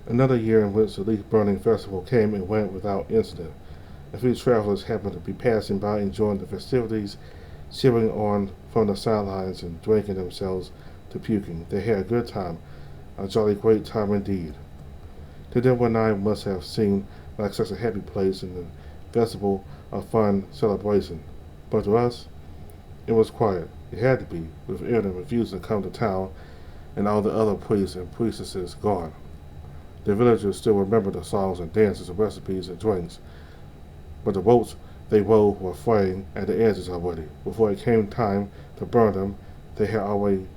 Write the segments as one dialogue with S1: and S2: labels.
S1: Another year in which the leaf burning festival came and went without incident. A few travelers happened to be passing by enjoying the festivities, cheering on from the sidelines and drinking themselves to puking. They had a good time, a jolly great time indeed. To them one night must have seemed like such a happy place and a festival of fun celebration. But to us, it was quiet. It had to be, with Aaron refusing to come to town and all the other priests and priestesses gone. The villagers still remembered the songs and dances and recipes and drinks, but the boats they rowed were fraying at the edges already. Before it came time to burn them, they had already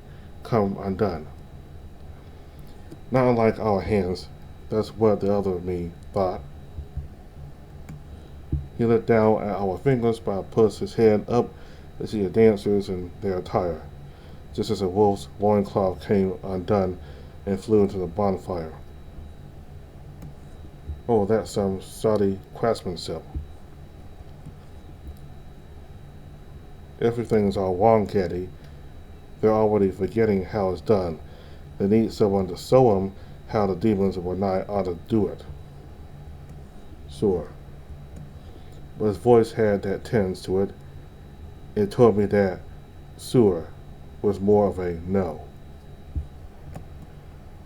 S1: come undone. Not unlike our hands, that's what the other me thought. He looked down at our fingers, but put his head up to see the dancers in their attire, just as a wolf's loincloth came undone and flew into the bonfire. Oh, that's some shoddy craftsmanship. Everything's all wrong, Caddy. They're already forgetting how it's done. They need someone to show them how the demons of Wanai ought to do it. Sure. But his voice had that tinge to it. It told me that sewer was more of a no.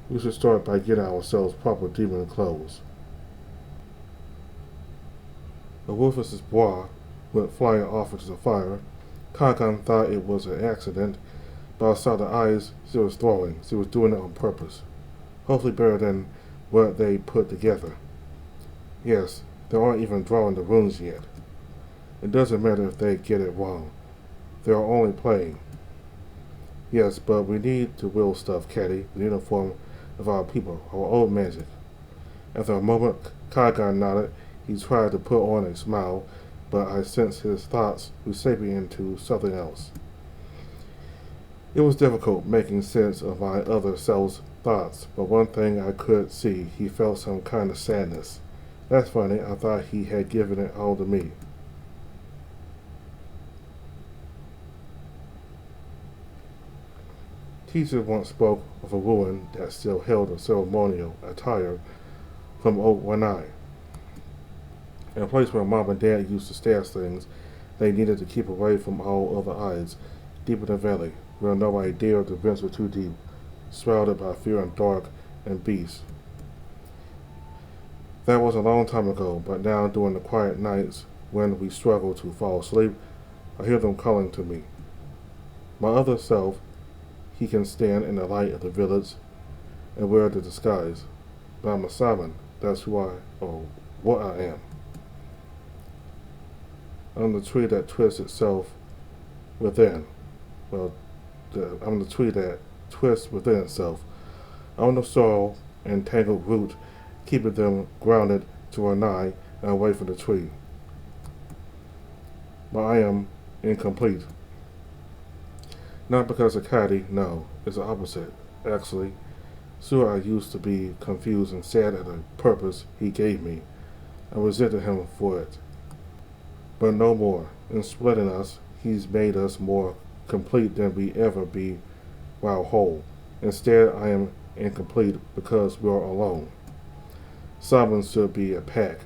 S1: We should start by getting ourselves proper demon clothes. The Wolf's bra went flying off into the fire. Kagan thought it was an accident, but I saw the eyes she was throwing. She was doing it on purpose. Hopefully better than what they put together. Yes, they aren't even drawing the runes yet. It doesn't matter if they get it wrong. They are only playing. Yes, but we need to will stuff, Caddy, the uniform of our people, our old magic. After a moment, Kagan nodded. He tried to put on a smile, but I sensed his thoughts reshaping into something else. It was difficult making sense of my other self's thoughts, but one thing I could see, he felt some kind of sadness. That's funny, I thought he had given it all to me. Teacher once spoke of a ruin that still held a ceremonial attire from old Wanai, a place where Mom and Dad used to stash things they needed to keep away from all other eyes, deep in the valley, where nobody dared to venture too deep, shrouded by fear and dark and beasts. That was a long time ago, but now during the quiet nights when we struggle to fall asleep, I hear them calling to me. My other self, he can stand in the light of the village and wear the disguise, but I'm a Simon. That's who I, or what I am. I'm the tree that twists itself within. I'm the tree that twists within itself. I'm the sorrow and tangled root, keeping them grounded to our nigh and away from the tree. But I am incomplete. Not because of Caddy, no, it's the opposite. Actually, sure I used to be confused and sad at the purpose he gave me. I resented him for it. But no more. In splitting us, he's made us more complete than we ever be while whole. Instead, I am incomplete because we are alone. Sovereigns should be a pack.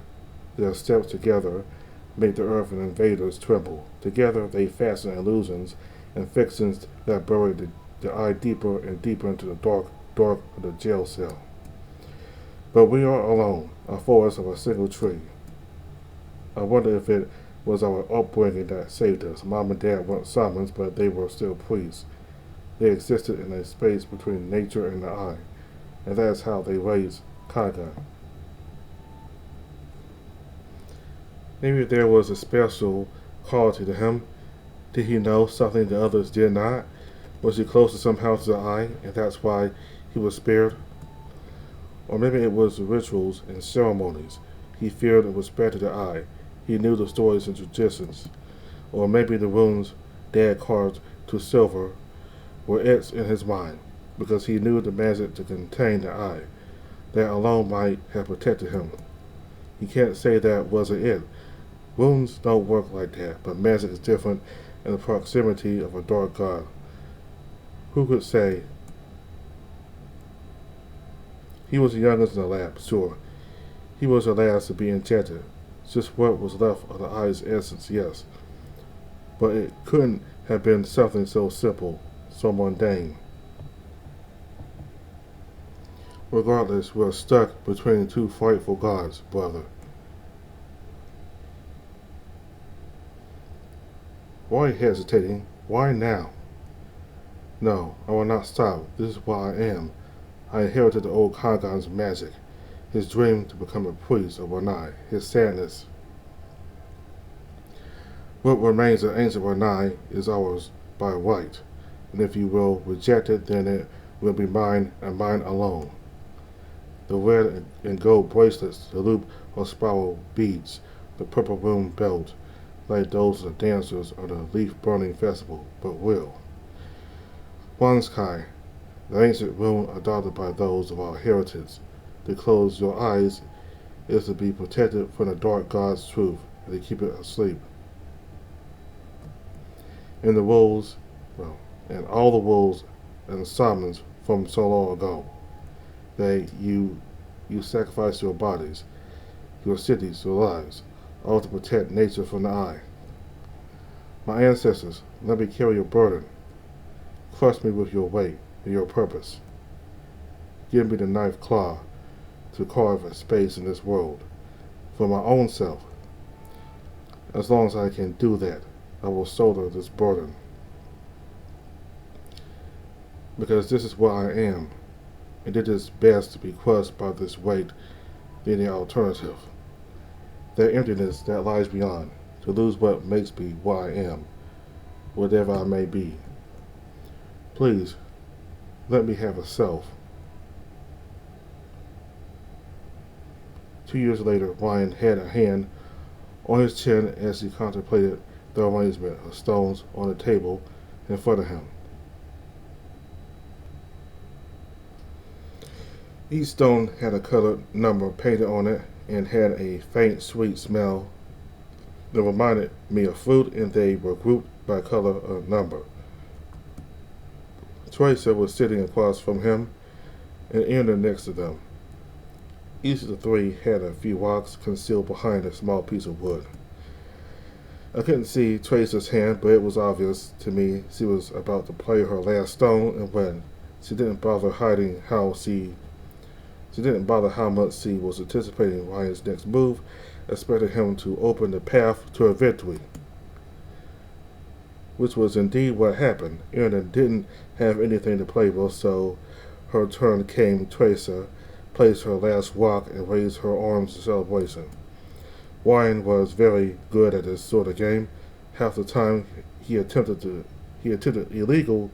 S1: Their steps together make the earth and invaders tremble. Together they fasten illusions and fictions that bury the eye deeper and deeper into the dark of the jail cell. But we are alone, a forest of a single tree. I wonder if it was our upbringing that saved us. Mom and Dad weren't shamans, but they were still priests. They existed in a space between nature and the eye, and that's how they raised Kaga. Maybe there was a special quality to him. Did he know something the others did not? Was he closer somehow to the eye, and that's why he was spared? Or maybe it was the rituals and ceremonies. He feared and respected the eye. He knew the stories and traditions. Or maybe the runes Dad carved to silver were etched in his mind, because he knew the magic to contain the eye. That alone might have protected him. He can't say that wasn't it. Runes don't work like that, but magic is different in the proximity of a dark god. Who could say? He was the youngest in the lab, sure. He was the last to be injected. Just what was left of the eye's essence, yes. But it couldn't have been something so simple, so mundane. Regardless, we're stuck between two frightful gods, brother. Why hesitating? Why now? No, I will not stop. This is what I am. I inherited the old Kagan's magic, his dream to become a priest of Wanai, his sadness. What remains of ancient Wanai is ours by right, and if you will reject it, then it will be mine and mine alone. The red and gold bracelets, the loop or spiral beads, the purple room belt, like those of the dancers of the leaf-burning festival, but will. Wanskai, the ancient rune adopted by those of our heritage. To close your eyes is to be protected from the dark God's truth and to keep it asleep. And the wolves, and all the wolves and summons from so long ago, that you sacrifice your bodies, your cities, your lives, all to protect nature from the eye. My ancestors, let me carry your burden. Crush me with your weight and your purpose. Give me the knife claw to carve a space in this world for my own self. As long as I can do that, I will shoulder this burden. Because this is what I am, and it is best to be crushed by this weight than the alternative. That emptiness that lies beyond, to lose what makes me what I am, whatever I may be. Please, let me have a self. 2 years later, Ryan had a hand on his chin as he contemplated the arrangement of stones on the table in front of him. Each stone had a colored number painted on it and had a faint, sweet smell that reminded me of fruit, and they were grouped by color or number. Teresa was sitting across from him and Anna next to them. Each of the three had a few rocks concealed behind a small piece of wood. I couldn't see Teresa's hand, but it was obvious to me she was about to play her last stone, and when she didn't bother hiding how much she was anticipating Ryan's next move, expecting him to open the path to her victory. Which was indeed what happened. Erin didn't have anything to play with, so her turn came. Teresa placed her last rock and raised her arms in celebration. Ryan was very good at this sort of game. Half the time he attempted illegal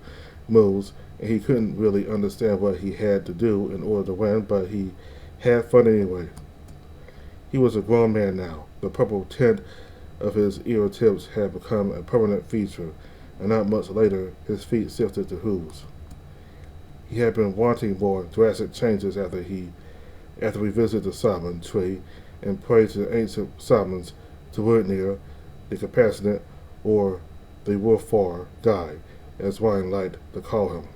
S1: moves, and he couldn't really understand what he had to do in order to win, but he had fun anyway. He was a grown man now. The purple tint of his ear tips had become a permanent feature, and not much later his feet shifted to hooves. He had been wanting more drastic changes after we visited the Salmon tree and prayed to the ancient Salmons to Woodnear, the Compassionate, or the Wolfar guy, as Ryan liked to call him.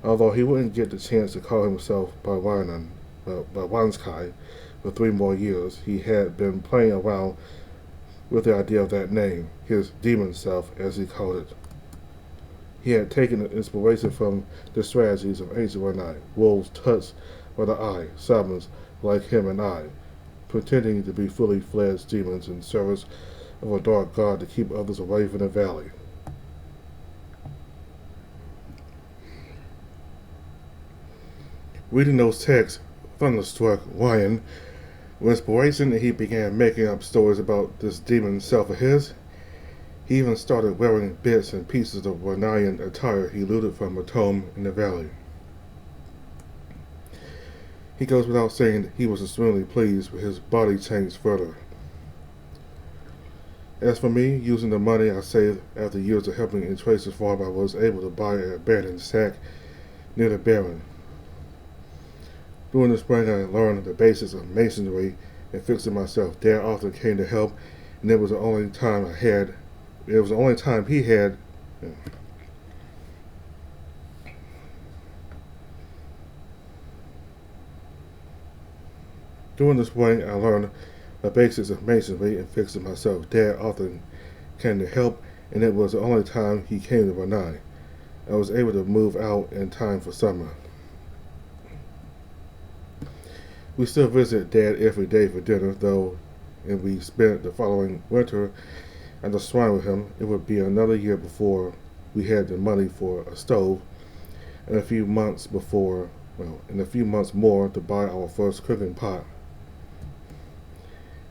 S1: Although he wouldn't get the chance to call himself by Wanskai for 3 more years, he had been playing around with the idea of that name, his demon self, as he called it. He had taken inspiration from the strategies of ancient Wanai, wolves touched by the eye, Salmons like him and I, pretending to be fully fledged demons in service of a dark god to keep others away from the valley. Reading those texts thunderstruck Ryan with inspiration, and he began making up stories about this demon self of his. He even started wearing bits and pieces of Wanaian attire he looted from a tomb in the valley. He goes without saying that he was extremely pleased with his body change further. As for me, using the money I saved after years of helping in Tracer's farm, I was able to buy an abandoned shack near the Barren. During the spring, I learned the basics of masonry and fixing myself. Dad often came to help, and it was the only time he had During the spring, I learned the basics of masonry and fixed it myself. Dad often came to help, and it was the only time he came to Brunei. I was able to move out in time for summer. We still visit Dad every day for dinner, though, and we spent the following winter at the shrine with him. It would be another year before we had the money for a stove, and a few months more to buy our first cooking pot.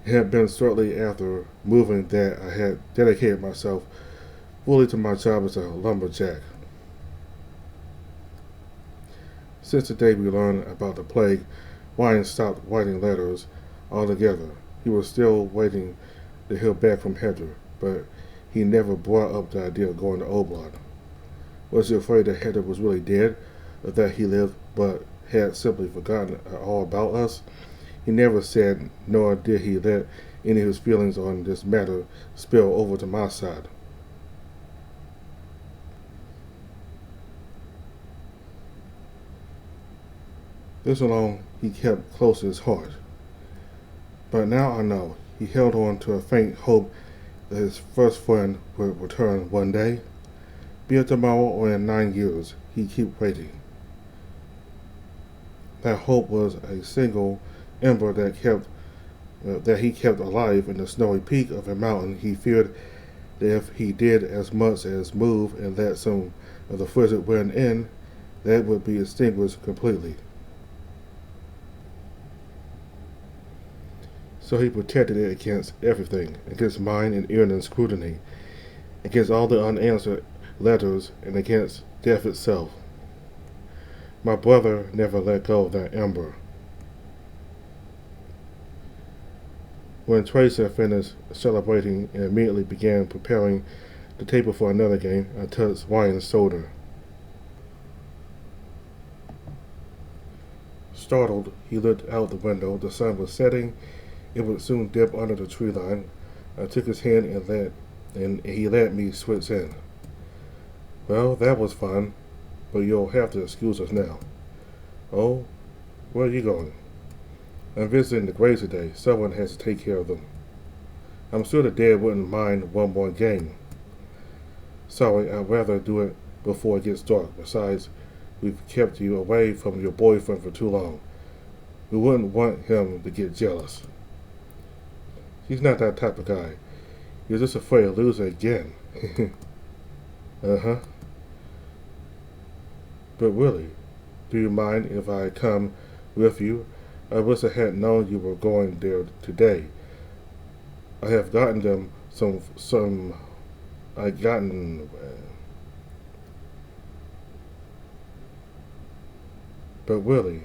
S1: It had been shortly after moving that I had dedicated myself fully to my job as a lumberjack. Since the day we learned about the plague, Ryan stopped writing letters altogether. He was still waiting to hear back from Heather, but he never brought up the idea of going to Oblon. Was he afraid that Heather was really dead, or that he lived but had simply forgotten all about us? He never said, nor did he let any of his feelings on this matter spill over to my side. This alone he kept close to his heart. But now I know he held on to a faint hope that his first friend would return one day. Be it tomorrow or in 9 years, he'd keep waiting. That hope was a single ember that he kept alive in the snowy peak of a mountain. He feared that if he did as much as move and let some of the frigid wind in, that would be extinguished completely. So he protected it against everything, against mine and Ireland's scrutiny, against all the unanswered letters, and against death itself. My brother never let go of that ember. When Tracer finished celebrating and immediately began preparing the table for another game, I touched Ryan's shoulder. Startled, he looked out the window. The sun was setting. It would soon dip under the tree line. I took his hand and he let me switch in. Well, that was fun, but you'll have to excuse us now. Oh, where are you going? I'm visiting the graves today. Someone has to take care of them. I'm sure the dad wouldn't mind one more game. Sorry, I'd rather do it before it gets dark. Besides, we've kept you away from your boyfriend for too long. We wouldn't want him to get jealous. He's not that type of guy. You're just afraid of losing again. Uh-huh. But really, do you mind if I come with you? I wish I had known you were going there today. I have gotten them I gotten But really,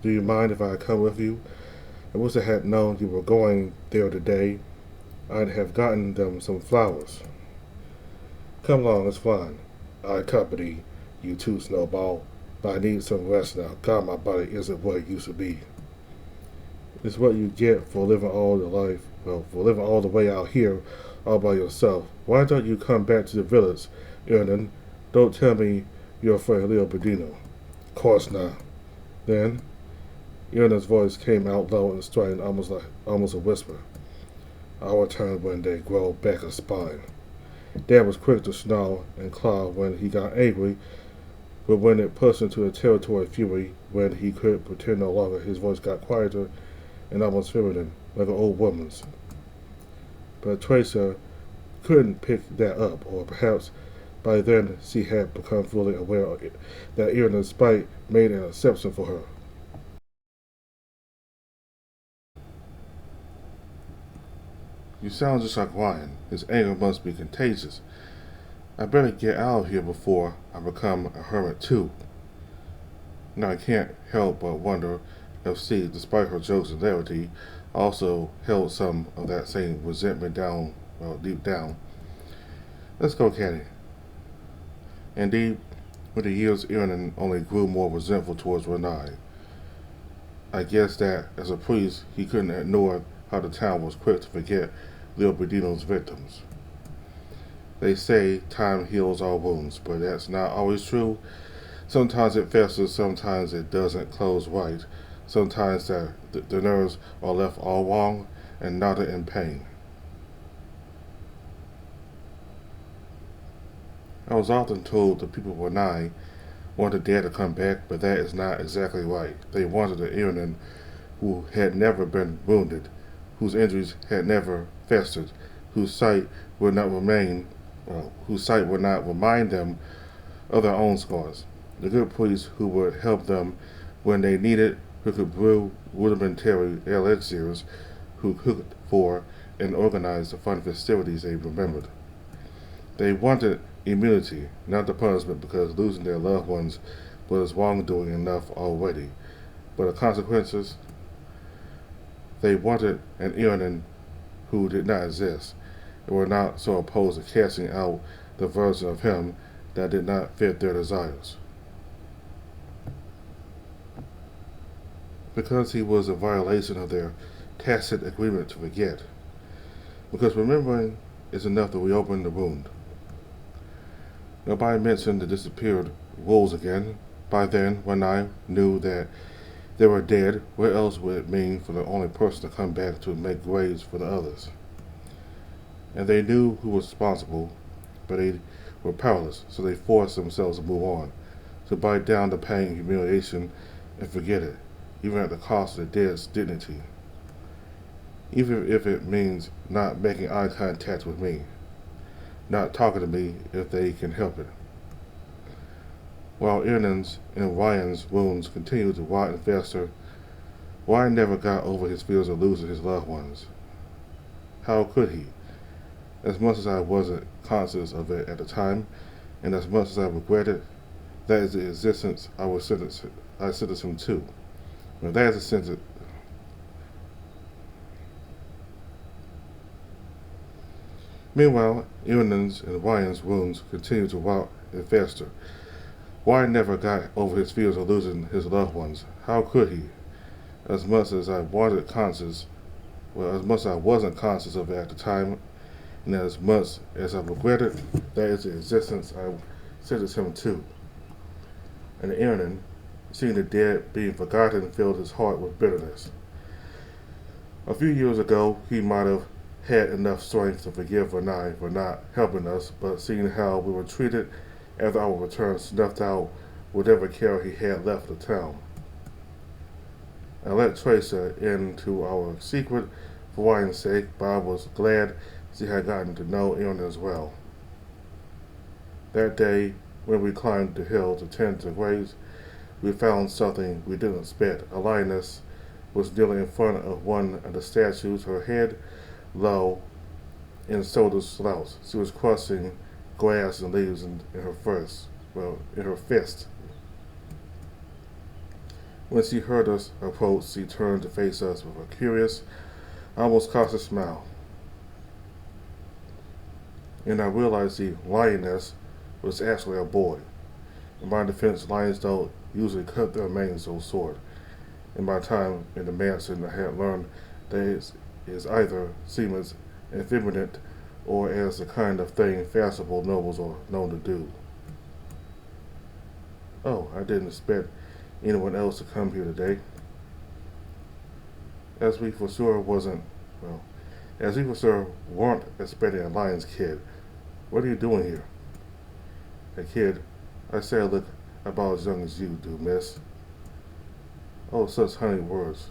S1: do you mind if I come with you? I wish I had known you were going there today. I'd have gotten them some flowers. Come along, it's fine. I accompany you too, Snowball, but I need some rest now. God, my body isn't what it used to be. It's what you get for living for living all the way out here all by yourself. Why don't you come back to the village, Ernan? Don't tell me you're afraid of Leo Bedino. Of course not. Then, Ernan's voice came out low and strained, almost a whisper. I'll return when they grow back a spine. Dad was quick to snarl and claw when he got angry, but when it pushed into a territory of fury, when he could pretend no longer, his voice got quieter and almost feminine, like an old woman's. But Tracer couldn't pick that up, or perhaps by then she had become fully aware that Ernan's spite made an exception for her. You sound just like Ryan. His anger must be contagious. I better get out of here before I become a hermit too. Now I can't help but wonder if she, despite her jokes and levity, also held some of that same resentment deep down. Let's go, Caddy. Indeed, with the years, Aaron only grew more resentful towards Renai. I guess that, as a priest, he couldn't ignore how the town was quick to forget Leo Bedino's victims. They say time heals all wounds, but that's not always true. Sometimes it festers, sometimes it doesn't close right. sometimes that the nerves are left all wrong and knotted in pain. I was often told the people were nigh wanted Dad to come back, but that is not exactly right. They wanted an Iranian who had never been wounded, whose injuries had never festered, whose sight would not remind them of their own scars. The good priest who would help them when they needed, who could brew rudimentary elixirs, who cooked for and organized the fun festivities they remembered. They wanted immunity, not the punishment because losing their loved ones was wrongdoing enough already, but the consequences. They wanted an Iranian who did not exist, and were not so opposed to casting out the version of him that did not fit their desires. Because he was a violation of their tacit agreement to forget. Because remembering is enough to reopen the wound. Nobody mentioned the disappeared wolves again. By then, when I knew that they were dead, what else would it mean for the only person to come back to make graves for the others? And they knew who was responsible, but they were powerless, so they forced themselves to move on, to bite down the pain and humiliation and forget it, even at the cost of the dead's dignity. Even if it means not making eye contact with me, not talking to me if they can help it. While Irnan's and Ryan's wounds continued to rot and fester, Ryan never got over his fears of losing his loved ones. How could he? As much as I wasn't conscious of it at the time, and as much as I regretted, that is the existence I sentenced him to. Now that is the sentence. Meanwhile, Irnan's and Ryan's wounds continued to rot and fester. Ryan never got over his fears of losing his loved ones. How could he? As much as I wasn't conscious of it at the time, and as much as I regretted, that is the existence I sentenced him to. And Irnan, seeing the dead being forgotten, filled his heart with bitterness. A few years ago, he might have had enough strength to forgive Renai for not helping us, but seeing how we were treated after our return snuffed out whatever care he had left of the town. I let Tracer into our secret for Ryan's sake, but I was glad she had gotten to know Irna as well. That day, when we climbed the hill to tend to graves, we found something we didn't expect. A lioness was kneeling in front of one of the statues, her head low and shoulders slouched. She was crushing grass and leaves in her fist. When she heard us approach, she turned to face us with a curious, almost cautious smile. And I realized the lioness was actually a boy. In my defense, lions don't usually cut their manes so short. In my time in the mansion, I had learned that it is either seen as effeminate or as the kind of thing fashionable nobles are known to do. Oh, I didn't expect anyone else to come here today. As we for sure weren't expecting a lion's kid. What are you doing here? A kid, I say I look about as young as you do, miss. Oh, such honey words.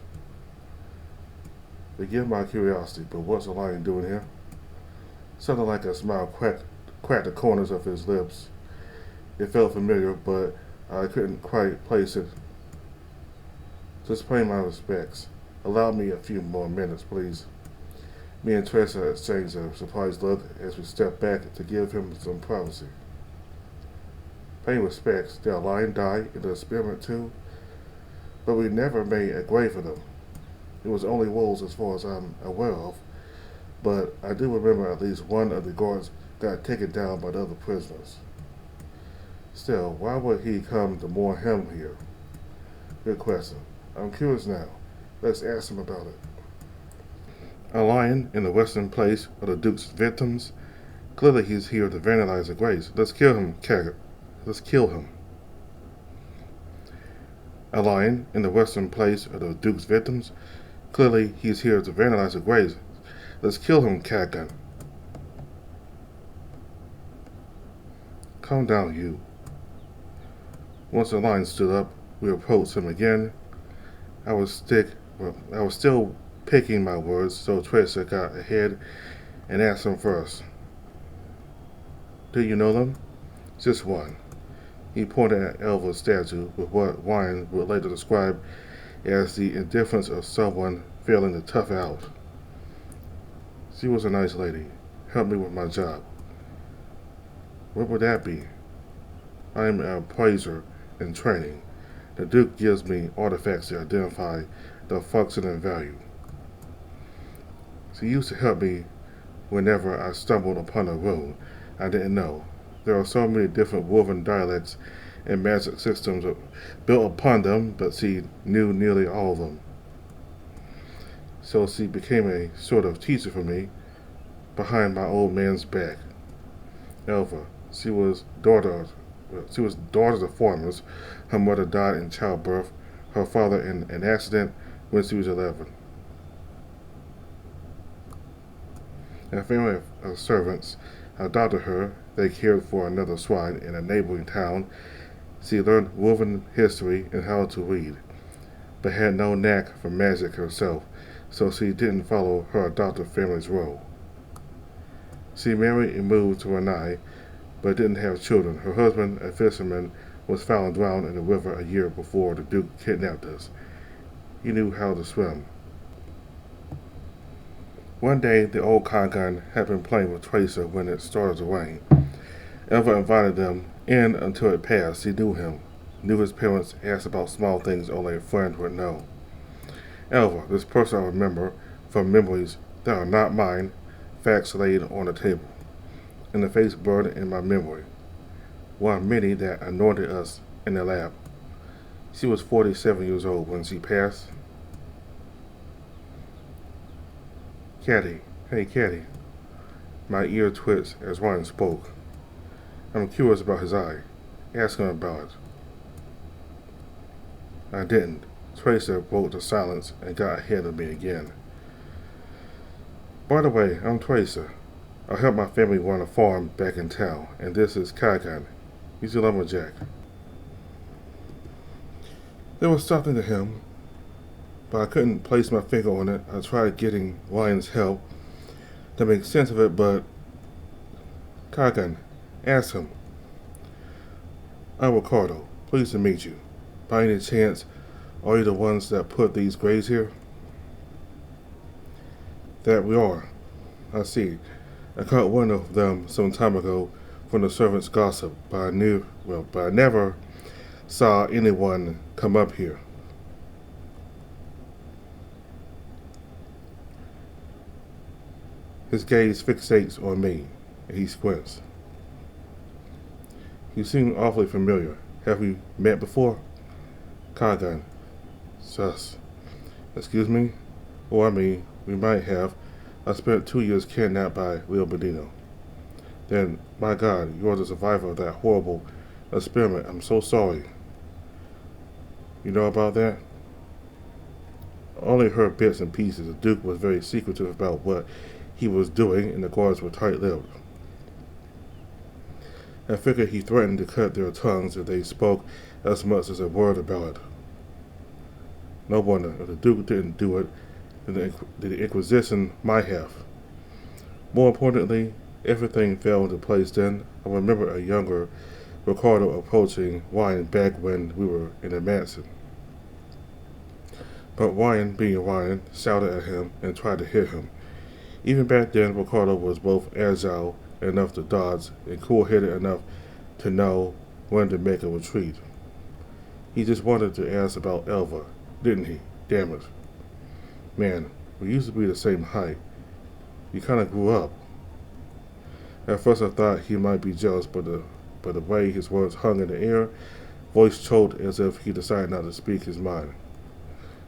S1: Forgive my curiosity, but what's a lion doing here? Something like a smile cracked the corners of his lips. It felt familiar, but I couldn't quite place it. Just pay my respects. Allow me a few more minutes, please. Me and Tressa exchanged a surprised look as we stepped back to give him some privacy. Paying respects, did a lion die in the experiment too? But we never made a grave for them. It was only wolves as far as I'm aware of, but I do remember at least one of the guards got taken down by the other prisoners. Still, why would he come to mourn him here? Good question. I'm curious now. Let's ask him about it. A lion in the western place of the Duke's victims? Clearly he's here to vandalize the graves. Let's kill him, Caggart. Let's kill him. A lion in the western place of the Duke's victims? Clearly, he's here to vandalize the graves. Let's kill him, catgun. Calm down, you. Once the lion stood up, we approached him again. I was still picking my words, so Tracer got ahead and asked him first. Do you know them? Just one. He pointed at Elva's statue with what Wine would later describe as the indifference of someone failing to tough out. She was a nice lady, helped me with my job. What would that be? I am an appraiser in training. The Duke gives me artifacts to identify their function and value. She used to help me whenever I stumbled upon a rune I didn't know. There are so many different woven dialects and magic systems built upon them, but she knew nearly all of them. So she became a sort of teacher for me, behind my old man's back. Elva, she was daughter of farmers. Her mother died in childbirth, her father in an accident when she was 11. A family of servants adopted her. They cared for another swine in a neighboring town. She learned woven history and how to read, but had no knack for magic herself, so she didn't follow her adopted family's role. She married and moved to Renai, but didn't have children. Her husband, a fisherman, was found drowned in the river a year before the Duke kidnapped us. He knew how to swim. One day, the old Kangan had been playing with Tracer when it started to rain. Elva invited them in until it passed. She knew him, knew his parents, asked about small things only a friend would know. Elva, this person I remember from memories that are not mine, facts laid on the table, and the face burned in my memory. One of many that anointed us in the lab. She was 47 years old when she passed. Caddy, hey Caddy. My ear twitched as Ryan spoke. I'm curious about his eye. Ask him about it. I didn't. Tracer broke the silence and got ahead of me again. By the way, I'm Tracer. I helped my family run a farm back in town, and this is Kagan. He's a lumberjack. There was something to him, but I couldn't place my finger on it. I tried getting Ryan's help to make sense of it, but Kagan, ask him. I'm Ricardo. Pleased to meet you. By any chance, are you the ones that put these graves here? That we are. I see. I caught one of them some time ago from the servants' gossip, but I never saw anyone come up here. His gaze fixates on me, and he squints. You seem awfully familiar. Have we met before? Kagan. Sus. Excuse me? Or I mean, we might have. I spent 2 years kidnapped by Leo Bedino. Then, my God, you're the survivor of that horrible experiment. I'm so sorry. You know about that? I only heard bits and pieces. The Duke was very secretive about what he was doing, and the guards were tight-lipped. I figured he threatened to cut their tongues if they spoke as much as a word about it. No wonder, if the Duke didn't do it, then the Inquisition might have. More importantly, everything fell into place then. I remember a younger Ricardo approaching Ryan back when we were in the mansion. But Ryan, being Ryan, shouted at him and tried to hit him. Even back then, Ricardo was both agile enough to dodge and cool-headed enough to know when to make a retreat. He just wanted to ask about Elva, didn't he? Damn it. Man, we used to be the same height. You kind of grew up. At first I thought he might be jealous, but the way his words hung in the air, voice choked as if he decided not to speak his mind.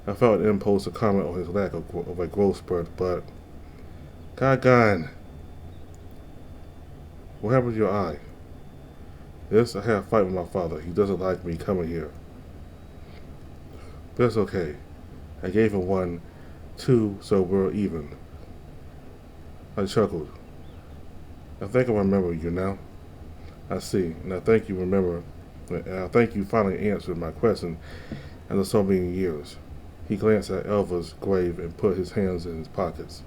S1: I felt an impulse to comment on his lack of a growth spurt, but... Kagan! What happened to your eye? Yes, I had a fight with my father. He doesn't like me coming here. but it's okay. I gave him one, too, so we're even. I chuckled. I think I remember you now. I see, and I think you finally answered my question after so many years. He glanced at Elva's grave and put his hands in his pockets.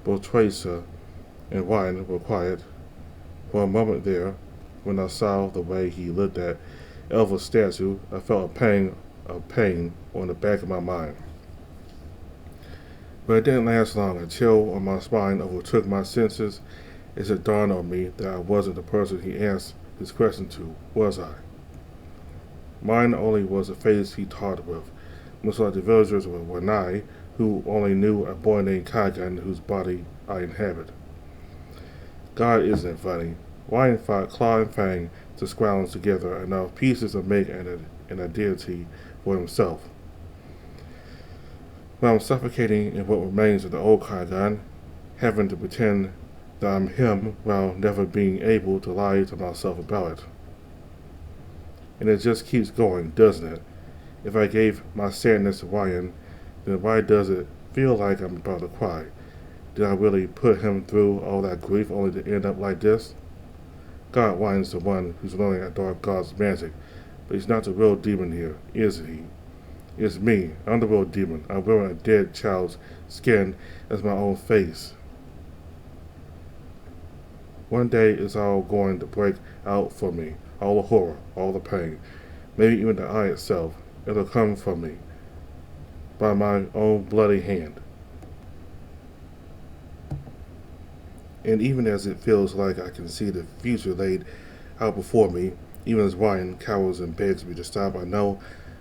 S1: Both Tracer and Wine were quiet. For a moment there, when I saw the way he looked at Elva's statue, I felt a pain on the back of my mind. But it didn't last long. A chill on my spine overtook my senses as it dawned on me that I wasn't the person he asked his question to, was I? Mine only was a face he talked with, much like the villagers of Wanai, who only knew a boy named Kagan whose body I inhabit. God isn't funny. Wine fought Claw and Fang to scrounge together enough pieces to make an identity for himself. While I'm suffocating in what remains of the old Kagan, having to pretend that I'm him while never being able to lie to myself about it. And it just keeps going, doesn't it? If I gave my sadness to Ryan, then why does it feel like I'm about to cry? Did I really put him through all that grief only to end up like this? God Ryan's the one who's learning at Dark God's magic, but he's not the real demon here, is he? It's me. I'm the real demon. I'm wearing a dead child's skin as my own face. One day it's all going to break out for me. All the horror, all the pain, maybe even the eye itself. It'll come from me by my own bloody hand. And even as it feels like I can see the future laid out before me, even as Ryan cowers and begs me to stop, I know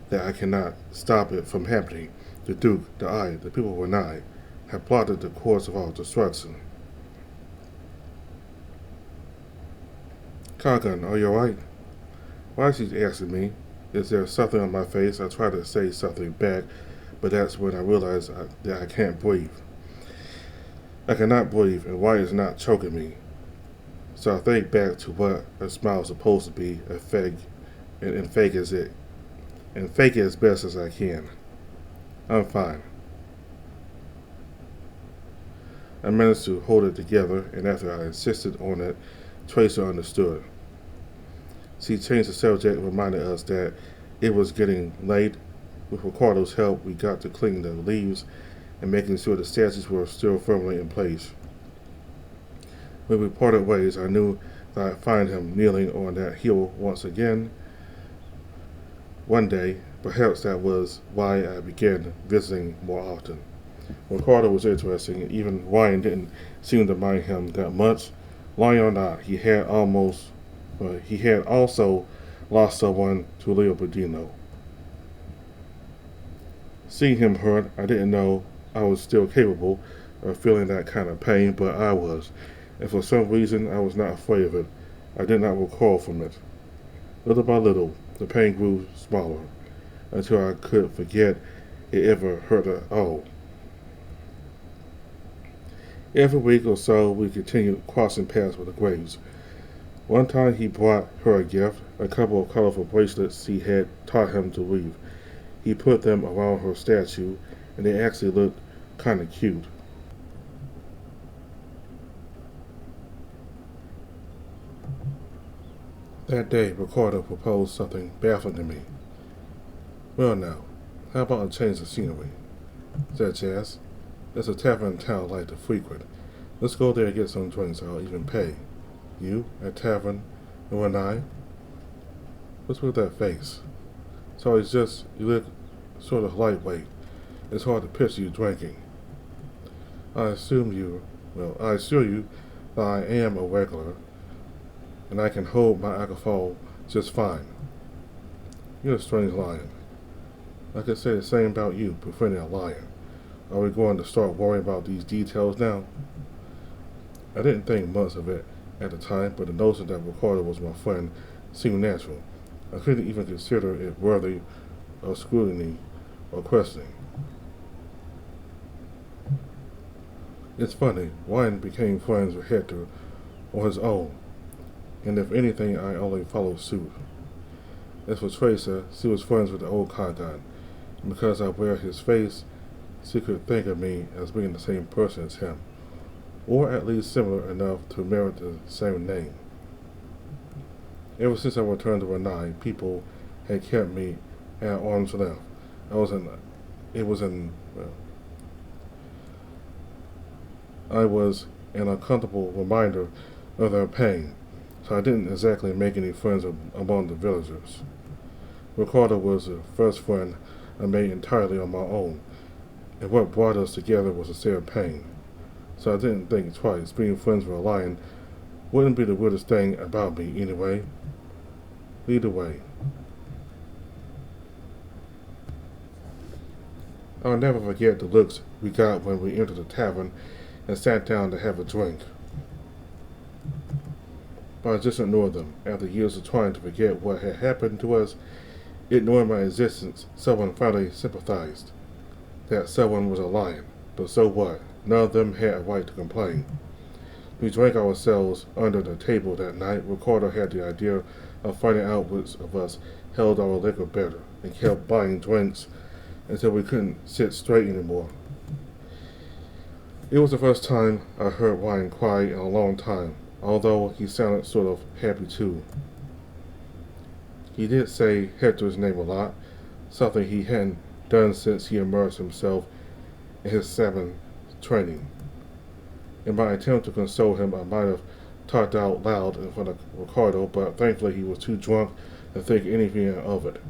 S1: that I cannot stop it from happening. The Duke, the I, the people who and I have plotted the course of our destruction. Kagan, are you alright? Why she's asking me? Is there something on my face? I try to say something back, but that's when I realize that I can't breathe. I cannot breathe, and why is not choking me? So I think back to what a smile is supposed to be, and fake it as best as I can. I'm fine. I managed to hold it together, and after I insisted on it, Tracer understood. She changed the subject and reminded us that it was getting late. With Ricardo's help, we got to cleaning the leaves and making sure the statues were still firmly in place. When we parted ways, I knew that I'd find him kneeling on that hill once again. One day, perhaps that was why I began visiting more often. Ricardo was interesting, and even Ryan didn't seem to mind him that much. Lying or not, he had also lost someone to Leopoldino. Seeing him hurt, I didn't know I was still capable of feeling that kind of pain, but I was, and for some reason I was not afraid of it. I did not recoil from it. Little by little, the pain grew smaller, until I could forget it ever hurt at all. Every week or so, we continued crossing paths with the Graves. One time he brought her a gift, a couple of colorful bracelets he had taught him to weave. He put them around her statue, and they actually looked kind of cute. That day, Ricardo proposed something baffling to me. Well now, how about a change of scenery? Said Chaz. There's a tavern in town I like to frequent. Let's go there and get some drinks. I'll even pay. You, at tavern, and when I? What's with that face? So it's just, you look sort of lightweight. It's hard to picture you drinking. I assure you that I am a regular, and I can hold my alcohol just fine. You're a strange lion. I could say the same about you, befriending a lion. Are we going to start worrying about these details now? I didn't think much of it at the time, but the notion that Ricardo was my friend seemed natural. I couldn't even consider it worthy of scrutiny or questioning. It's funny, Ryan became friends with Hector on his own, and if anything, I only followed suit. As for Tracer, she was friends with the old Kagan. Because I wear his face, she could think of me as being the same person as him, or at least similar enough to merit the same name. Ever since I returned to Renai, people had kept me at arm's length. I was in, it was in, well, I was an uncomfortable reminder of their pain, so I didn't exactly make any friends among the villagers. Ricardo was the first friend I made entirely on my own, and what brought us together was a shared pain. So I didn't think twice. Being friends with a lion wouldn't be the weirdest thing about me anyway. Either way. I'll never forget the looks we got when we entered the tavern and sat down to have a drink. But I just ignored them. After years of trying to forget what had happened to us, ignoring my existence, someone finally sympathized. That someone was a lion. But so what? None of them had a right to complain. We drank ourselves under the table that night. Ricardo had the idea of finding out which of us held our liquor better, and kept buying drinks until we couldn't sit straight anymore. It was the first time I heard Ryan cry in a long time, although he sounded sort of happy too. He did say Hector's name a lot, something he hadn't done since he immersed himself in his salmon training. In my attempt to console him, I might have talked out loud in front of Ricardo, but thankfully he was too drunk to think anything of it.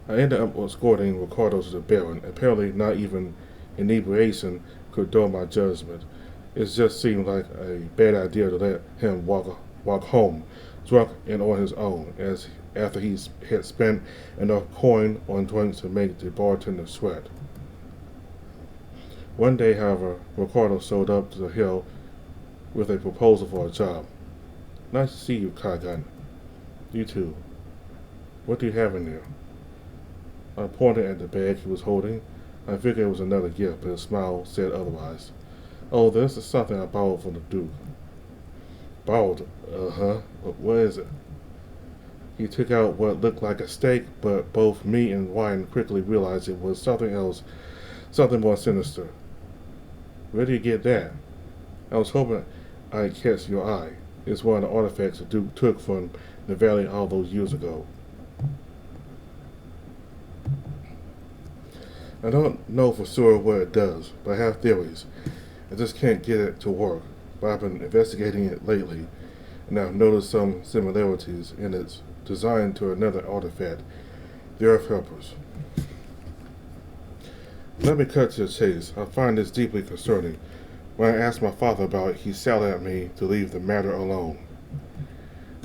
S1: I ended up escorting Ricardo to the Baron. Apparently not even inebriation could dull my judgment. It just seemed like a bad idea to let him walk home, drunk and on his own, as after he had spent enough coin on drinks to make the bartender sweat. One day, however, Ricardo showed up to the hill with a proposal for a job. Nice to see you, Kagan. You too. What do you have in there? I pointed at the bag he was holding. I figured it was another gift, but his smile said otherwise. Oh, this is something I borrowed from the Duke. Borrowed? Uh-huh. What is it? He took out what looked like a steak, but both me and Ryan quickly realized it was something else, something more sinister. Where did you get that? I was hoping I'd catch your eye. It's one of the artifacts the Duke took from the valley all those years ago. I don't know for sure what it does, but I have theories. I just can't get it to work. But I've been investigating it lately, and I've noticed some similarities in its design to another artifact, the Earth Helpers. Let me cut to the chase. I find this deeply concerning. When I asked my father about it, he shouted at me to leave the matter alone.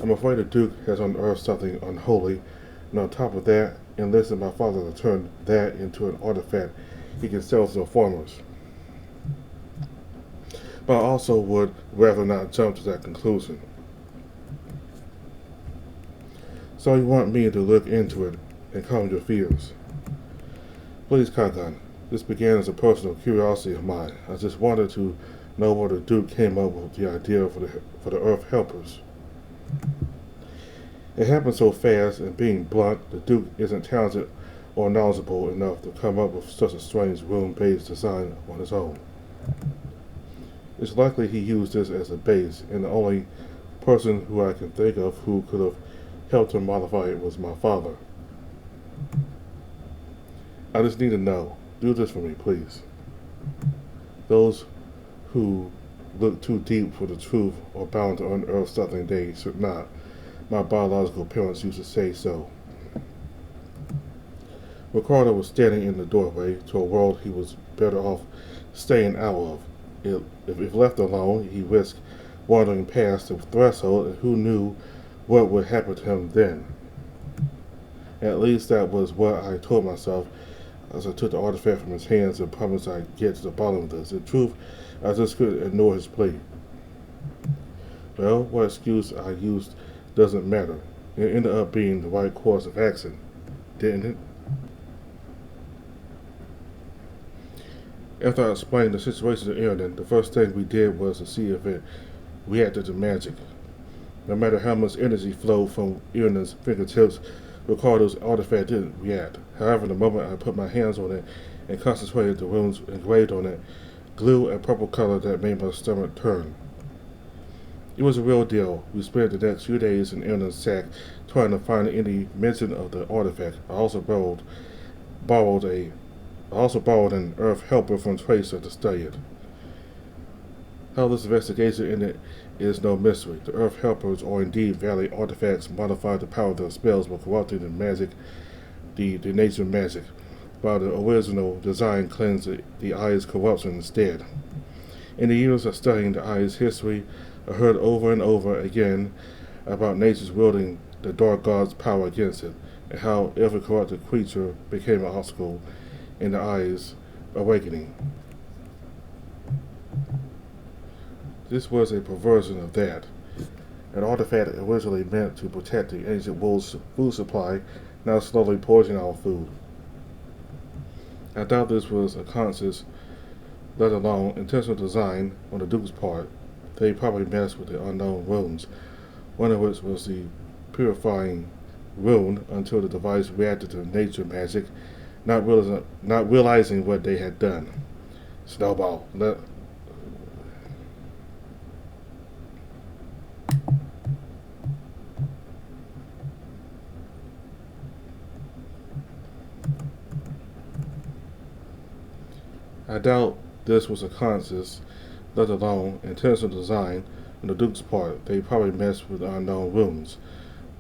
S1: I'm afraid the Duke has unearthed something unholy, and on top of that, enlisted my father to turn that into an artifact he can sell to the farmers. But I also would rather not jump to that conclusion. So you want me to look into it and calm your fears? Please, Kagan. This began as a personal curiosity of mine. I just wanted to know where the Duke came up with the idea for the Earth Helpers. It happened so fast, and being blunt, the Duke isn't talented or knowledgeable enough to come up with such a strange room-based design on his own. It's likely he used this as a base, and the only person who I can think of who could have helped him modify it was my father. I just need to know. Do this for me, please. Those who look too deep for the truth are bound to unearth something they should not. My biological parents used to say so. Ricardo was standing in the doorway to a world he was better off staying out of. If left alone, he risked wandering past the threshold, and who knew what would happen to him then. At least that was what I told myself as I took the artifact from his hands and promised I'd get to the bottom of this. In truth, I just couldn't ignore his plea. Well, what excuse I used doesn't matter. It ended up being the right course of action, didn't it? After I explained the situation to Aaron, the first thing we did was to see if it reacted to magic. No matter how much energy flowed from Aaron's fingertips Ricardo's artifact didn't react. However, the moment I put my hands on it and concentrated the runes engraved on it, glue a purple color that made my stomach turn. It was a real deal. We spent the next few days in Aaron's sack trying to find any mention of the artifact. Borrowed an Earth helper from Tracer to study it. How this investigation ended is no mystery. The Earth helpers are indeed valid artifacts modified to power their spells by corrupting the nature magic, while the original design cleansed the eye's corruption instead. In the years of studying the eye's history, I heard over and over again about nature's wielding the dark god's power against it, and how every corrupted creature became an obstacle in the eye's awakening. This was a perversion of that. An artifact originally meant to protect the ancient world's food supply, now slowly poisoning our food. I doubt this was a conscious, let alone intentional design on the Duke's part. They probably messed with the unknown runes, one of which was the purifying rune, until the device reacted to nature magic, not realizing what they had done. Snowball. I doubt this was a conscious, let alone intentional design on the Duke's part. They probably messed with unknown runes,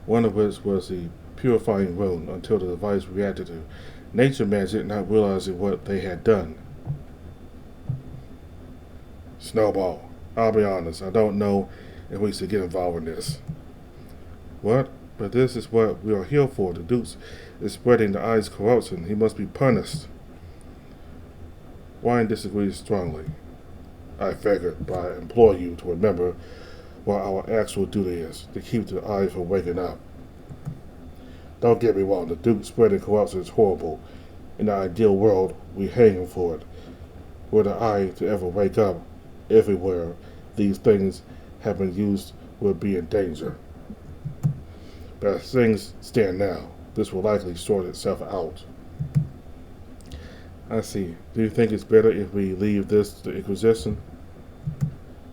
S1: one of which was the purifying rune, until the device reacted to nature magic, not realizing what they had done. Snowball. I'll be honest, I don't know if we should get involved in this. What? But this is what we are here for. The Duke is spreading the eye's corruption. He must be punished. Wine disagrees strongly. I figured, but I implore you to remember what our actual duty is, to keep the eye from waking up. Don't get me wrong, the Duke spreading corruption is horrible. In the ideal world, we hang him for it. Were the eye to ever wake up, everywhere these things have been used would be in danger. But as things stand now, this will likely sort itself out. I see. Do you think it's better if we leave this to the Inquisition?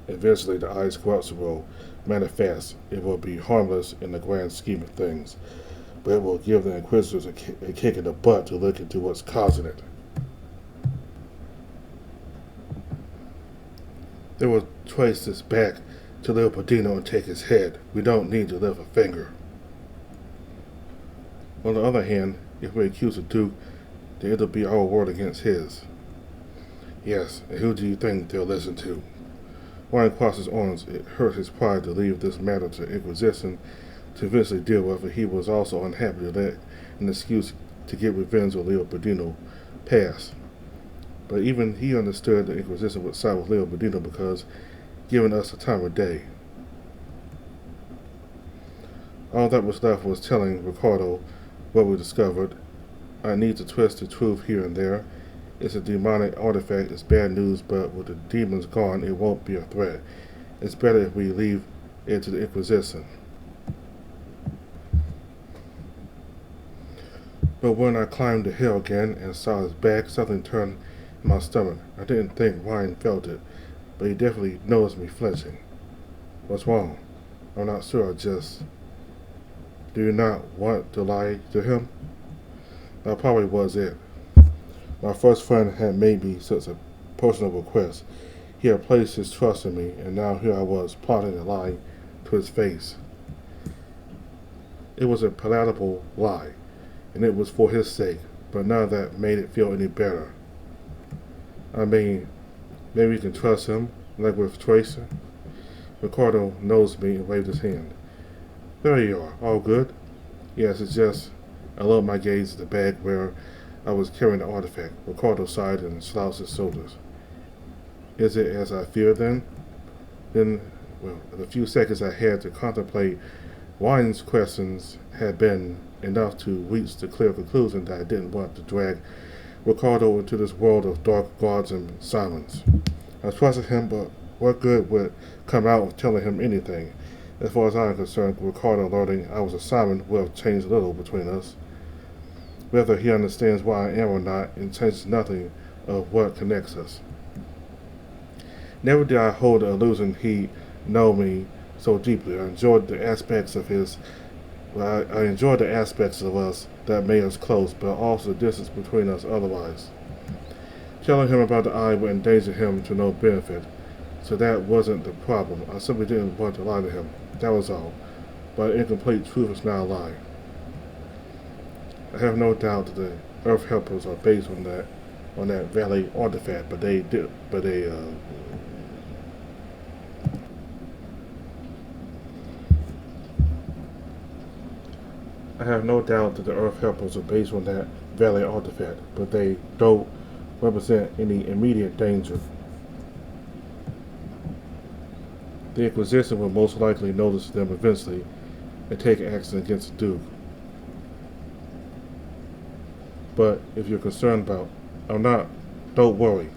S1: Eventually, the eye's corruption will manifest. It will be harmless in the grand scheme of things, but it will give the Inquisitors a kick in the butt to look into what's causing it. They will trace this back to Leopoldino and take his head. We don't need to lift a finger. On the other hand, if we accuse the Duke, then it'll be our word against his. Yes, and who do you think they'll listen to? Wine crossed his arms. It hurt his pride to leave this matter to the Inquisition to eventually deal with, and he was also unhappy to let an excuse to get revenge on Leopoldino pass. But even he understood the Inquisition would side with Leopoldino because giving us the time of day. All that was left was telling Ricardo what we discovered. I need to twist the truth here and there. It's a demonic artifact. It's bad news, but with the demons gone, it won't be a threat. It's better if we leave it to the Inquisition. But when I climbed the hill again and saw his back, something turned in my stomach. I didn't think Ryan felt it, but he definitely noticed me flinching. What's wrong? I'm not sure. Do you not want to lie to him? That probably was it. My first friend had made me such a personal request. He had placed his trust in me, and now here I was plotting a lie to his face. It was a palatable lie, and it was for his sake, but none of that made it feel any better. I mean, maybe you can trust him, like with Tracer. Ricardo nosed me and waved his hand. There you are, all good? Yes, it's just I lowered my gaze at the bag where I was carrying the artifact. Ricardo sighed and slouched his shoulders. Is it as I feared then? Then, the few seconds I had to contemplate Wine's questions had been enough to reach the clear conclusion that I didn't want to drag Ricardo into this world of dark gods and silence. I trusted him, but what good would come out of telling him anything? As far as I am concerned, Ricardo learning I was a Simon will have changed little between us. Whether he understands why I am or not, it changes nothing of what connects us. Never did I hold the illusion he know me so deeply. I enjoyed the aspects of his. I enjoyed the aspects of us that made us close, but also the distance between us otherwise. Telling him about the eye would endanger him to no benefit, so that wasn't the problem. I simply didn't want to lie to him. That was all. But incomplete truth is not a lie. I have no doubt that the Earth Helpers are based on that Valley artifact, but I have no doubt that the Earth Helpers are based on that Valley artifact, but they don't represent any immediate danger. The Inquisition will most likely notice them eventually and take action against the Duke. But if you're concerned about, I'm not, don't worry.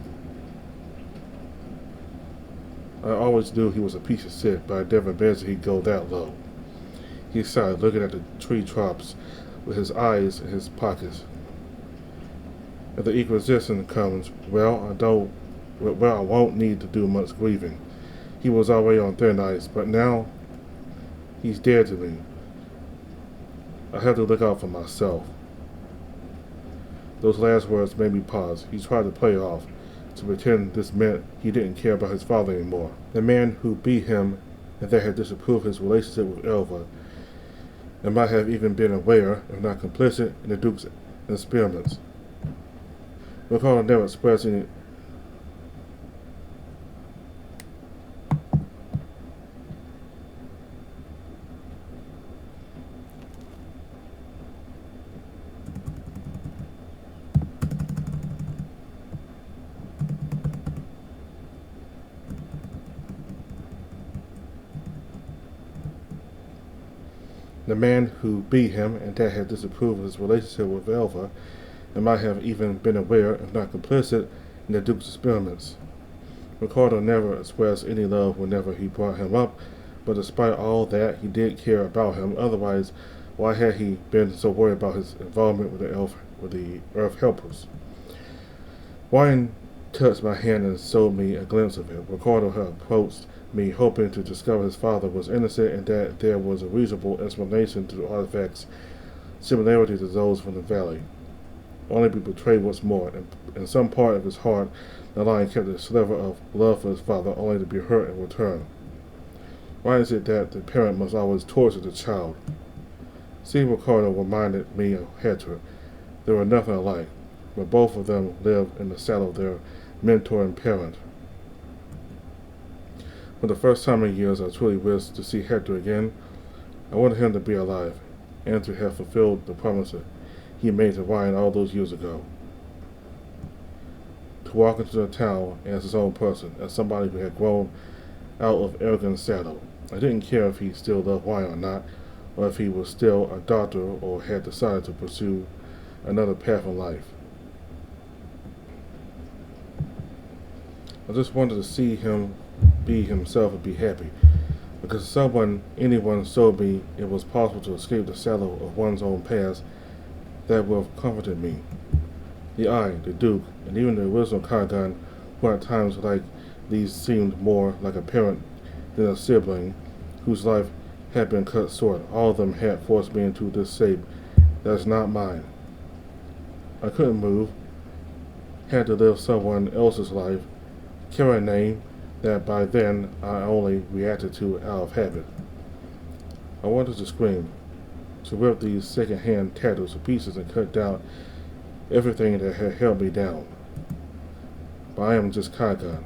S1: I always knew he was a piece of shit, but I never imagined he'd go that low. He sighed, looking at the tree tops with his eyes in his pockets. If the Inquisition comes, I won't need to do much grieving. He was already on thin ice, but now he's dead to me. I have to look out for myself. Those last words made me pause. He tried to play off, to pretend this meant he didn't care about his father anymore. The man who beat him and that had disapproved his relationship with Elva, and might have even been aware, if not complicit, in the Duke's experiments. Ricardo never expressed any. The man who beat him and that had disapproved of his relationship with Elva, and might have even been aware, if not complicit, in the Duke's experiments. Ricardo never expressed any love whenever he brought him up, but despite all that, he did care about him. Otherwise, why had he been so worried about his involvement with the Earth Helpers? Wyan touched my hand and showed me a glimpse of it. Ricardo had approached me hoping to discover his father was innocent and that there was a reasonable explanation to the artifact's similarity to those from the valley. Only be betrayed once more. In some part of his heart, the lion kept a sliver of love for his father, only to be hurt in return. Why is it that the parent must always torture the child? Seeing Ricardo reminded me of Hector. They were nothing alike, but both of them lived in the shadow of their mentor and parent. For the first time in years, I truly wished to see Hector again. I wanted him to be alive, and to have fulfilled the promise he made to Ryan all those years ago. To walk into the town as his own person, as somebody who had grown out of arrogant shadow. I didn't care if he still loved Ryan or not, or if he was still a doctor or had decided to pursue another path in life. I just wanted to see him be himself and be happy, because anyone showed me it was possible to escape the shadow of one's own past, that would have comforted me. The Eye, the Duke, and even the original Kagan, who at times like these seemed more like a parent than a sibling, whose life had been cut short. All of them had forced me into this shape that is not mine. I couldn't move, had to live someone else's life, carry a name that by then I only reacted to out of habit. I wanted to scream, to rip these second-hand tattoos to pieces and cut down everything that had held me down. But I am just Kagan.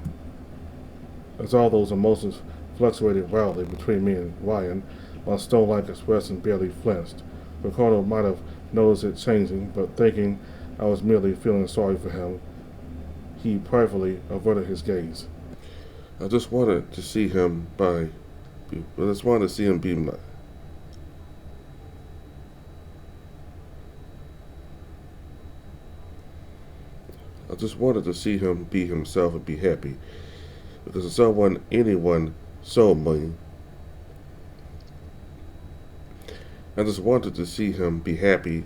S1: As all those emotions fluctuated wildly between me and Ryan, my stone-like expression barely flinched. Ricardo might have noticed it changing, but thinking I was merely feeling sorry for him, he pridefully averted his gaze. I just wanted to see him be I just wanted to see him be himself and be happy. Because if anyone showed me I just wanted to see him be happy.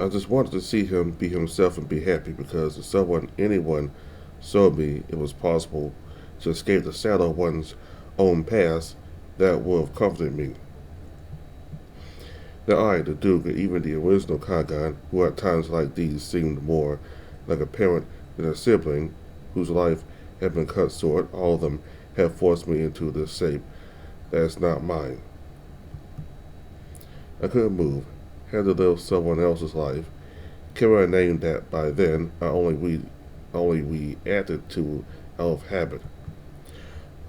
S1: I just wanted to see him be himself and be happy because if anyone, showed me it was possible to escape the shadow of one's own past, that would have comforted me. That I, the Duke, and even the original Kagan, who at times like these seemed more like a parent than a sibling, whose life had been cut short, all of them have forced me into this shape that is not mine. I couldn't move, had to live someone else's life, carry a name that by then only we added to out of habit.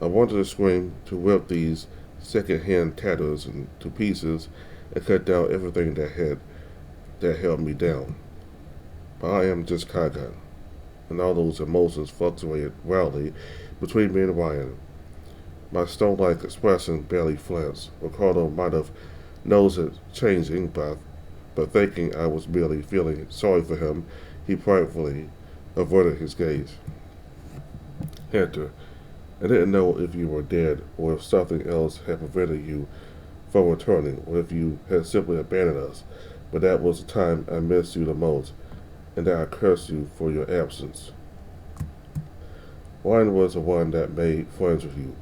S1: I wanted to scream, to rip these second-hand tatters into pieces, and cut down everything that held me down. But I am just Kagan, and all those emotions fluctuated wildly between me and Ryan. My stone-like expression barely flinched. Ricardo might have noticed it changing, but thinking I was merely feeling sorry for him, he pridefully averted his gaze. Hector, I didn't know if you were dead or if something else had prevented you from returning, or if you had simply abandoned us, but that was the time I missed you the most, and that I cursed you for your absence. Ryan was the one that made friends with you.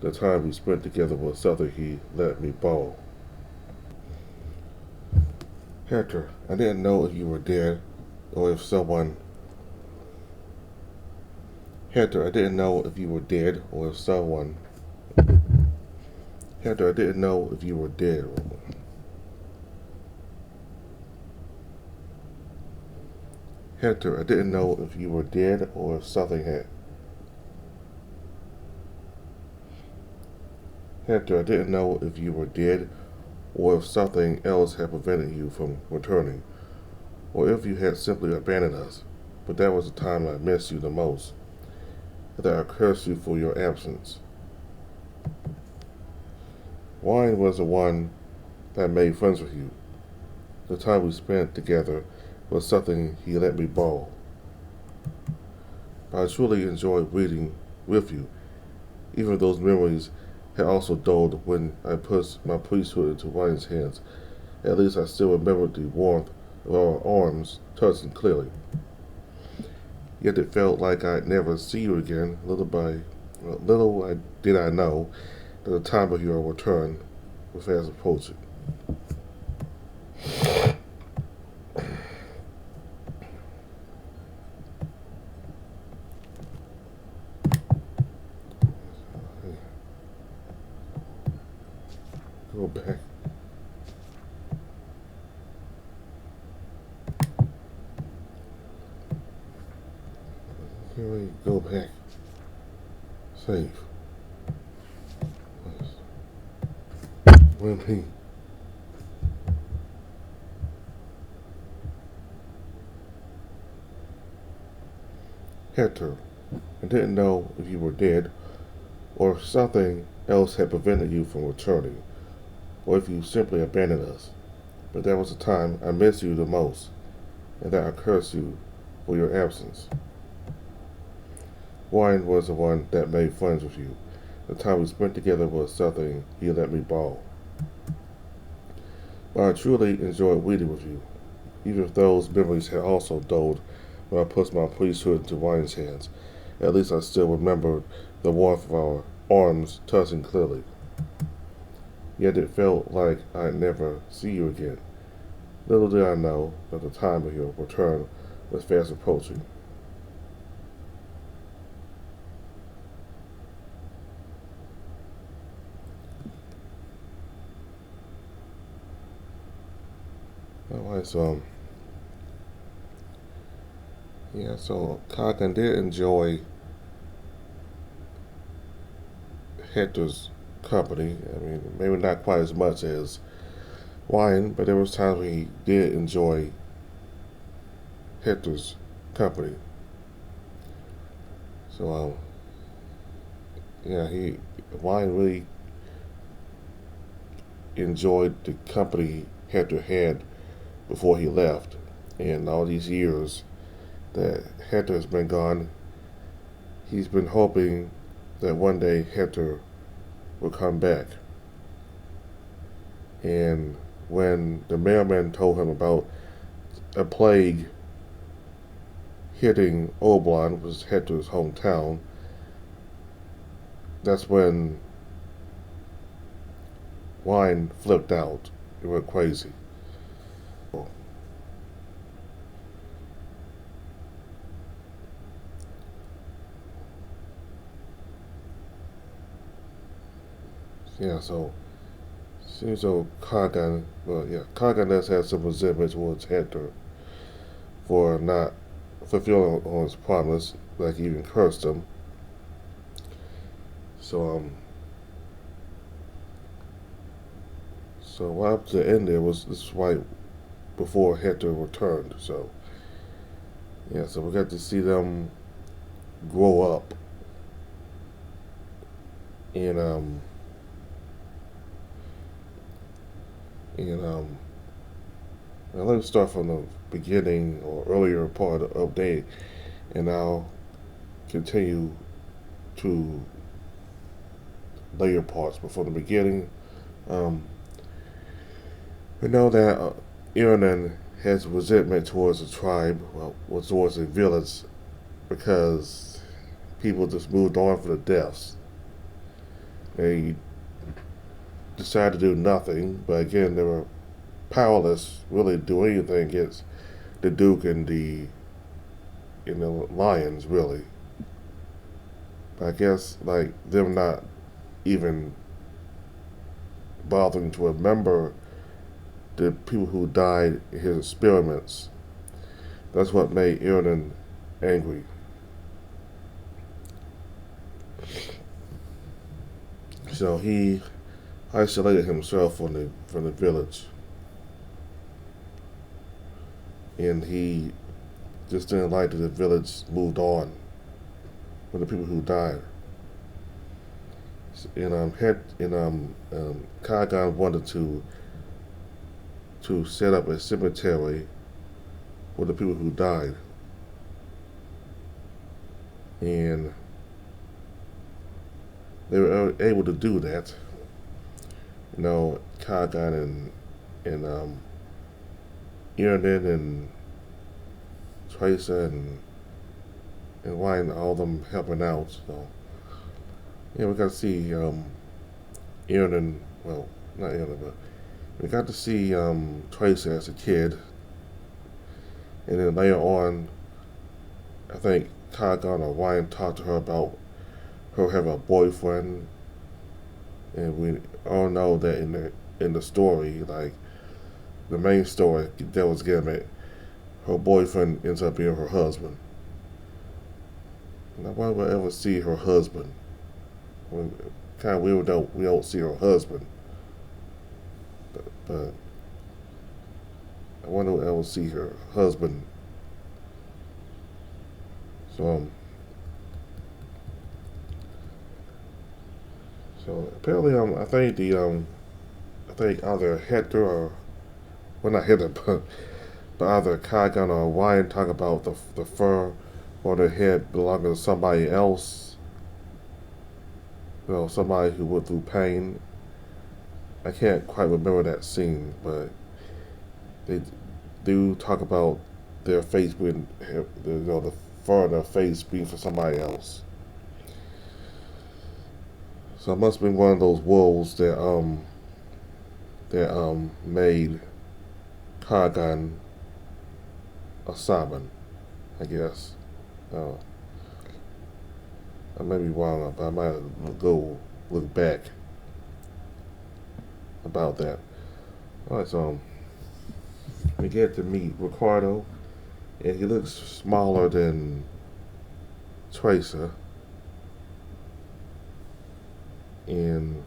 S1: The time we spent together was something he let me borrow. Hector, I didn't know if you were dead, or if someone... Hector, I didn't know if you were dead, or if someone... Hector, I didn't know if you were dead. Hector, I didn't know if you were dead or if something had. Hector, I didn't know if you were dead or if something else had prevented you from returning, or if you had simply abandoned us. But that was the time I missed you the most, and that I cursed you for your absence. Ryan was the one that made friends with you. The time we spent together was something he let me borrow. But I truly enjoyed reading with you, even if those memories had also dulled when I put my priesthood into Ryan's hands. At least I still remembered the warmth of our arms touching clearly. Yet it felt like I'd never see you again. Little did I know that the time of your return was fast approaching. Go back. Here we go back. Save. Repeat. Hector, I didn't know if you were dead, or if something else had prevented you from returning, or if you simply abandoned us. But that was the time I missed you the most, and that I cursed you for your absence. Ryan was the one that made friends with you. The time we spent together was something he let me borrow. But I truly enjoyed reading with you, even if those memories had also dulled when I put my priesthood into Ryan's hands. At least I still remembered the warmth of our arms touching clearly. Yet it felt like I'd never see you again. Little did I know that the time of your return was fast approaching. Alright, so Kagan did enjoy Hector's company. I mean, maybe not quite as much as Ryan, but there was times when he did enjoy Hector's company. So, Ryan really enjoyed the company Hector had before he left. And all these years that Hector has been gone, he's been hoping that one day Hector will come back. And when the mailman told him about a plague hitting Oblon, was head to his hometown, that's when Wine flipped out. It went crazy. Yeah, so seems though Kagan, well, yeah, Kagan does have some resentment towards Hector for not fulfilling on his promise, like he even cursed him. So so what happened to the end there was this right before Hector returned. So yeah, so we got to see them grow up, and and now let me start from the beginning or earlier part of the update, and I'll continue to later parts. But from the beginning, um, we know that Iranon has resentment towards the tribe, well, towards the village, because people just moved on from the deaths. They decided to do nothing, but again, they were powerless really to do anything against the Duke and the Lions, really. But I guess like them not even bothering to remember the people who died in his experiments. That's what made Iranon angry. So he isolated himself from the village, and he just didn't like that the village moved on with the people who died. And Kagan wanted to set up a cemetery for the people who died, and they were able to do that. You know, Kagan and Iranon and Tracer and Ryan, all of them helping out. So yeah, we got to see Iranon. Well, not Iranon, but we got to see Tracer as a kid, and then later on, I think Kagan or Ryan talked to her about her having a boyfriend, and we all know that in the story, like the main story, Devil's Gambit, her boyfriend ends up being her husband. Now, why would I ever see her husband? Kind of weird that we don't see her husband, but I wonder if I will see her husband. So so apparently I think either Hector or, well, not Hector, but either Kagan or Ryan talk about the fur on their head belonging to somebody else. You know, somebody who went through pain. I can't quite remember that scene, but they do talk about their face being, the fur on their face being for somebody else. So it must have been one of those wolves that made Kagan a Saban, I guess. Uh, I may be wrong, but I might go look back about that. Alright, so we get to meet Ricardo, and he looks smaller than Tracer. And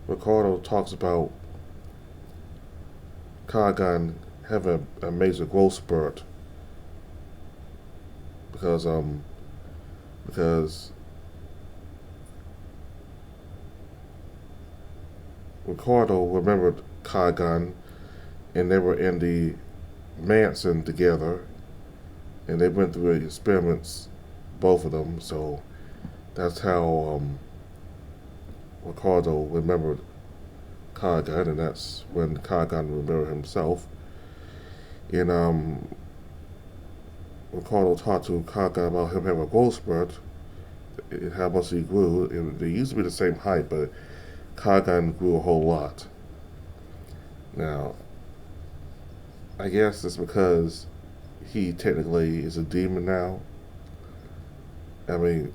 S1: Ricardo talks about Kagan having a major growth spurt because Ricardo remembered Kagan, and they were in the Mansion together, and they went through the experiments, both of them. So that's how Ricardo remembered Kagan, and that's when Kagan remembered himself. And Ricardo talked to Kagan about him having a growth spurt, and how much he grew. And they used to be the same height, but Kagan grew a whole lot. Now, I guess it's because he technically is a demon now. I mean,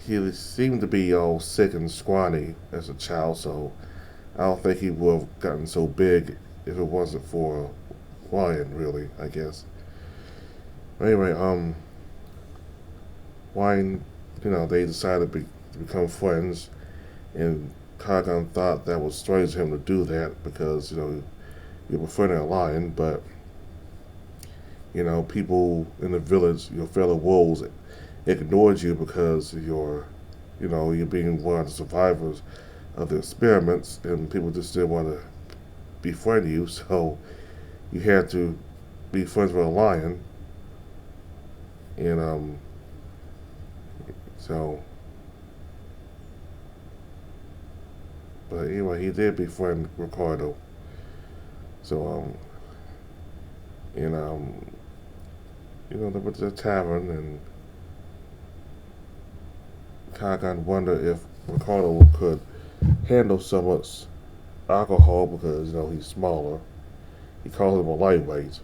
S1: he seemed to be all sick and scrawny as a child, so I don't think he would have gotten so big if it wasn't for Ryan, really, I guess. But anyway, Ryan, they decided to become friends, and Kagan thought that was strange of him to do that because, you're befriending a lion, but, people in the village, your fellow wolves, ignored you because you're being one of the survivors of the experiments, and people just didn't want to befriend you, so you had to be friends with a lion, and but anyway, he did befriend Ricardo. So they went to the tavern, and Kagan wondered if Ricardo could handle so much alcohol because, he's smaller. He called him a lightweight.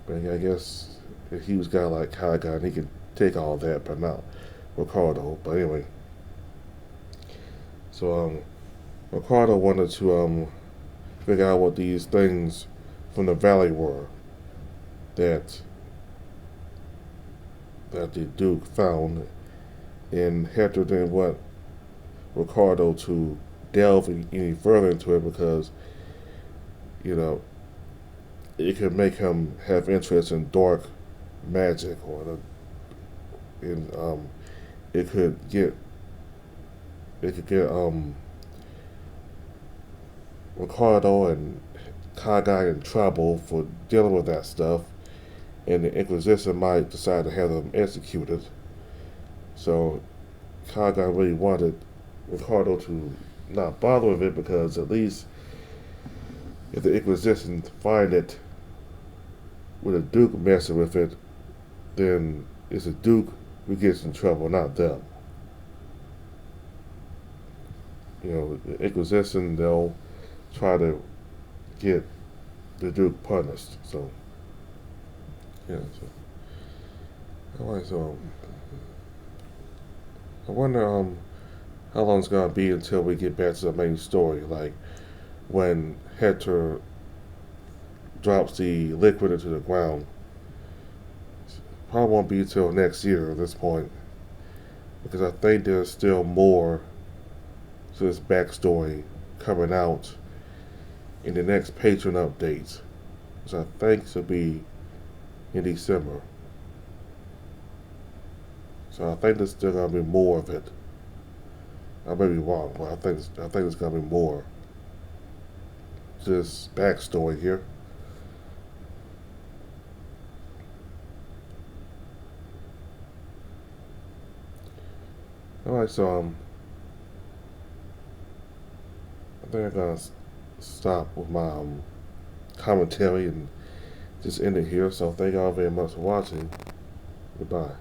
S1: But I guess if he was a guy like Kagan, he could take all that, but not Ricardo. But anyway. So Ricardo wanted to figure out what these things from the valley were that the Duke found, and Hector didn't want Ricardo to delve any further into it because, it could make him have interest in dark magic, it could get Ricardo and Kagan in trouble for dealing with that stuff, and the Inquisition might decide to have them executed. So Kagan really wanted Ricardo to not bother with it because at least if the Inquisition find it with a Duke messing with it, then it's a Duke who gets in trouble, not them. The Inquisition, they'll try to get the Duke punished. So, yeah. Alright, so I wonder how long it's gonna be until we get back to the main story, like when Hector drops the liquid into the ground. Probably won't be until next year at this point, because I think there's still more to this backstory coming out in the next patron update, which I think will be in December. So I think there's still gonna be more of it. I may be wrong, but I think there's gonna be more to this backstory here. Alright, so I think I'm gonna stop with my commentary and just end it here. So thank y'all very much for watching. Goodbye.